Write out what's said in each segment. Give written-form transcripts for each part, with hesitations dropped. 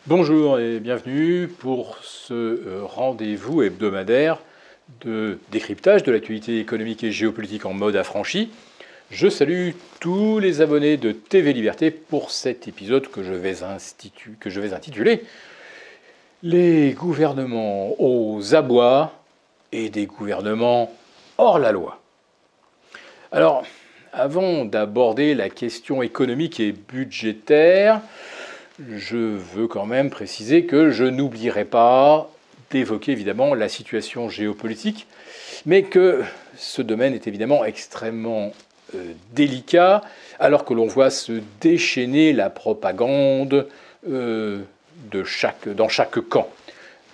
Bonjour et bienvenue pour ce rendez-vous hebdomadaire de décryptage de l'actualité économique et géopolitique en mode affranchi. Je salue tous les abonnés de TV Liberté pour cet épisode que je vais intituler « Les gouvernements aux abois et des gouvernements hors la loi ». Alors, avant d'aborder la question économique et budgétaire, je veux quand même préciser que je n'oublierai pas d'évoquer évidemment la situation géopolitique, mais que ce domaine est évidemment extrêmement délicat, alors que l'on voit se déchaîner la propagande dans chaque camp.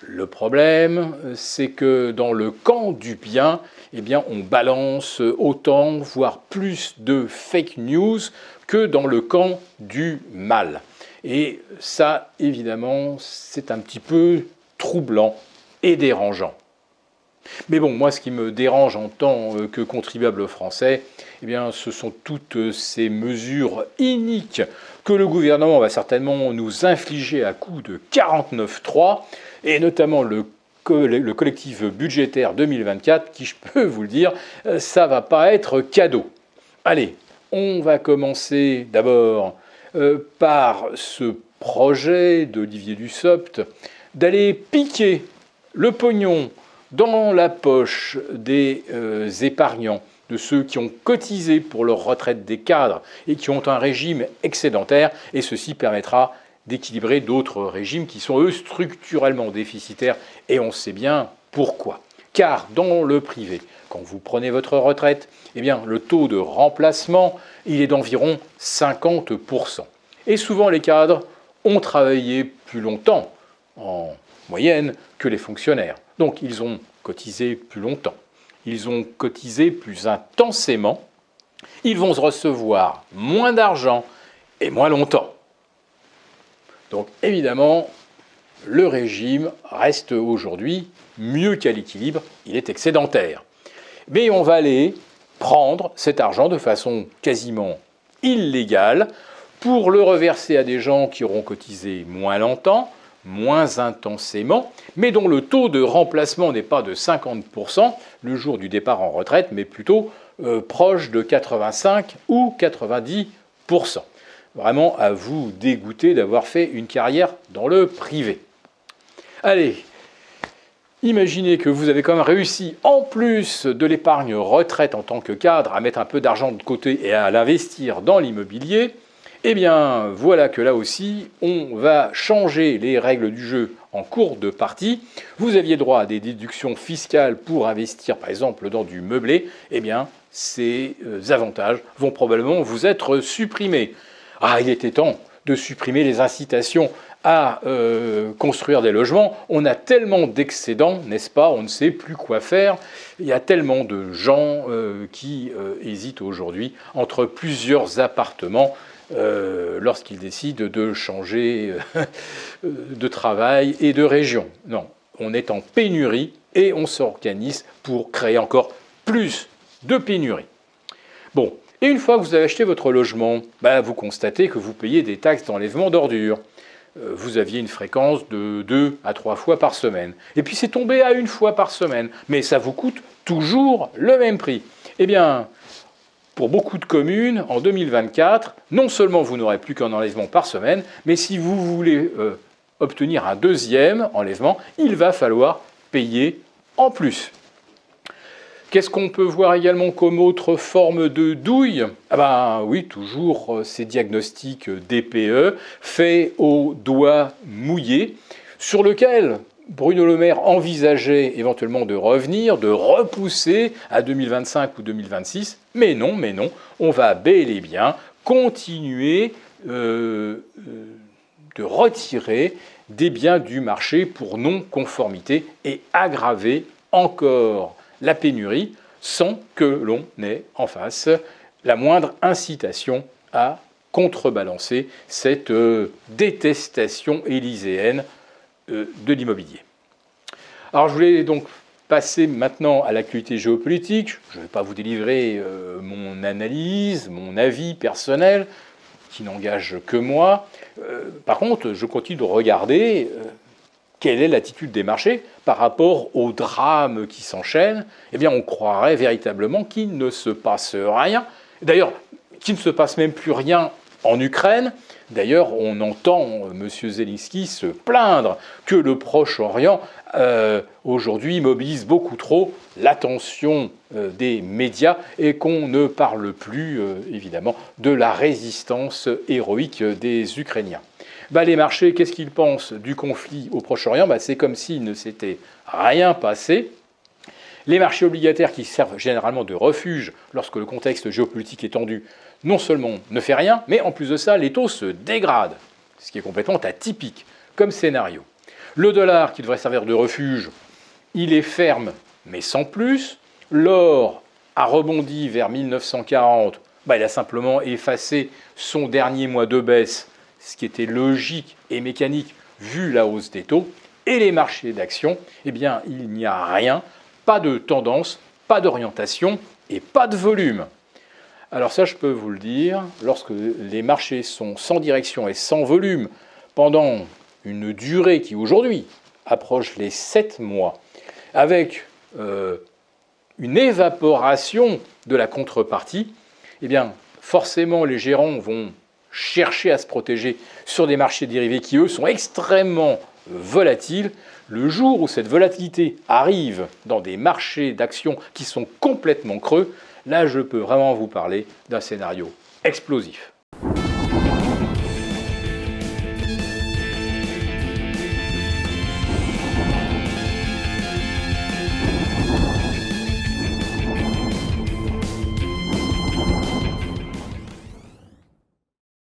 Le problème, c'est que dans le camp du bien, on balance autant, voire plus de fake news que dans le camp du mal. Et ça, évidemment, c'est un petit peu troublant et dérangeant. Mais bon, moi, ce qui me dérange en tant que contribuable français, ce sont toutes ces mesures iniques que le gouvernement va certainement nous infliger à coup de 49.3, et notamment le collectif budgétaire 2024, qui, je peux vous le dire, ça va pas être cadeau. Allez, on va commencer d'abord par ce projet d'Olivier Dussopt d'aller piquer le pognon dans la poche des épargnants, de ceux qui ont cotisé pour leur retraite des cadres et qui ont un régime excédentaire, et ceci permettra d'équilibrer d'autres régimes qui sont, eux, structurellement déficitaires, et on sait bien pourquoi. Car dans le privé, quand vous prenez votre retraite, le taux de remplacement, il est d'environ 50%. Et souvent, les cadres ont travaillé plus longtemps, en moyenne, que les fonctionnaires. Donc, ils ont cotisé plus longtemps. Ils ont cotisé plus intensément. Ils vont recevoir moins d'argent et moins longtemps. Donc, évidemment, le régime reste aujourd'hui mieux qu'à l'équilibre. Il est excédentaire. Mais on va aller prendre cet argent de façon quasiment illégale pour le reverser à des gens qui auront cotisé moins longtemps, moins intensément, mais dont le taux de remplacement n'est pas de 50% le jour du départ en retraite, mais plutôt proche de 85 ou 90%. Vraiment à vous dégoûter d'avoir fait une carrière dans le privé. Allez, imaginez que vous avez quand même réussi, en plus de l'épargne retraite en tant que cadre, à mettre un peu d'argent de côté et à l'investir dans l'immobilier. Voilà que là aussi, on va changer les règles du jeu en cours de partie. Vous aviez droit à des déductions fiscales pour investir, par exemple, dans du meublé. Ces avantages vont probablement vous être supprimés. Il était temps de supprimer les incitations à construire des logements. On a tellement d'excédents, n'est-ce pas? On ne sait plus quoi faire. Il y a tellement de gens qui hésitent aujourd'hui entre plusieurs appartements lorsqu'ils décident de changer de travail et de région. Non, on est en pénurie et on s'organise pour créer encore plus de pénurie. Bon, et une fois que vous avez acheté votre logement, vous constatez que vous payez des taxes d'enlèvement d'ordures. Vous aviez une fréquence de 2 à 3 fois par semaine. Et puis c'est tombé à 1 fois par semaine. Mais ça vous coûte toujours le même prix. Pour beaucoup de communes, en 2024, non seulement vous n'aurez plus qu'un enlèvement par semaine, mais si vous voulez obtenir un deuxième enlèvement, il va falloir payer en plus. Qu'est-ce qu'on peut voir également comme autre forme de douille? Oui, toujours ces diagnostics DPE faits au doigt mouillé, sur lequel Bruno Le Maire envisageait éventuellement de revenir, de repousser à 2025 ou 2026. Mais non, on va bel et bien continuer de retirer des biens du marché pour non-conformité et aggraver encore la pénurie sans que l'on ait en face la moindre incitation à contrebalancer cette détestation élyséenne de l'immobilier. Alors je voulais donc passer maintenant à l'actualité géopolitique. Je ne vais pas vous délivrer mon analyse, mon avis personnel. qui n'engage que moi. Par contre, je continue de regarder quelle est l'attitude des marchés par rapport aux drames qui s'enchaînent. Eh bien, on croirait véritablement qu'il ne se passe rien. D'ailleurs, qu'il ne se passe même plus rien en Ukraine. D'ailleurs, on entend M. Zelensky se plaindre que le Proche-Orient, aujourd'hui, mobilise beaucoup trop l'attention des médias et qu'on ne parle plus, évidemment, de la résistance héroïque des Ukrainiens. Les marchés, qu'est-ce qu'ils pensent du conflit au Proche-Orient? C'est comme s'il ne s'était rien passé. Les marchés obligataires qui servent généralement de refuge lorsque le contexte géopolitique est tendu, non seulement ne fait rien, mais en plus de ça, les taux se dégradent, ce qui est complètement atypique comme scénario. Le dollar qui devrait servir de refuge, il est ferme, mais sans plus. L'or a rebondi vers 1940, il a simplement effacé son dernier mois de baisse, ce qui était logique et mécanique vu la hausse des taux. Et les marchés d'actions, il n'y a rien. Pas de tendance, pas d'orientation et pas de volume. Alors ça, je peux vous le dire, lorsque les marchés sont sans direction et sans volume pendant une durée qui aujourd'hui approche les 7 mois, avec une évaporation de la contrepartie, forcément les gérants vont chercher à se protéger sur des marchés dérivés qui, eux, sont extrêmement volatiles. Le jour où cette volatilité arrive dans des marchés d'actions qui sont complètement creux, là, je peux vraiment vous parler d'un scénario explosif.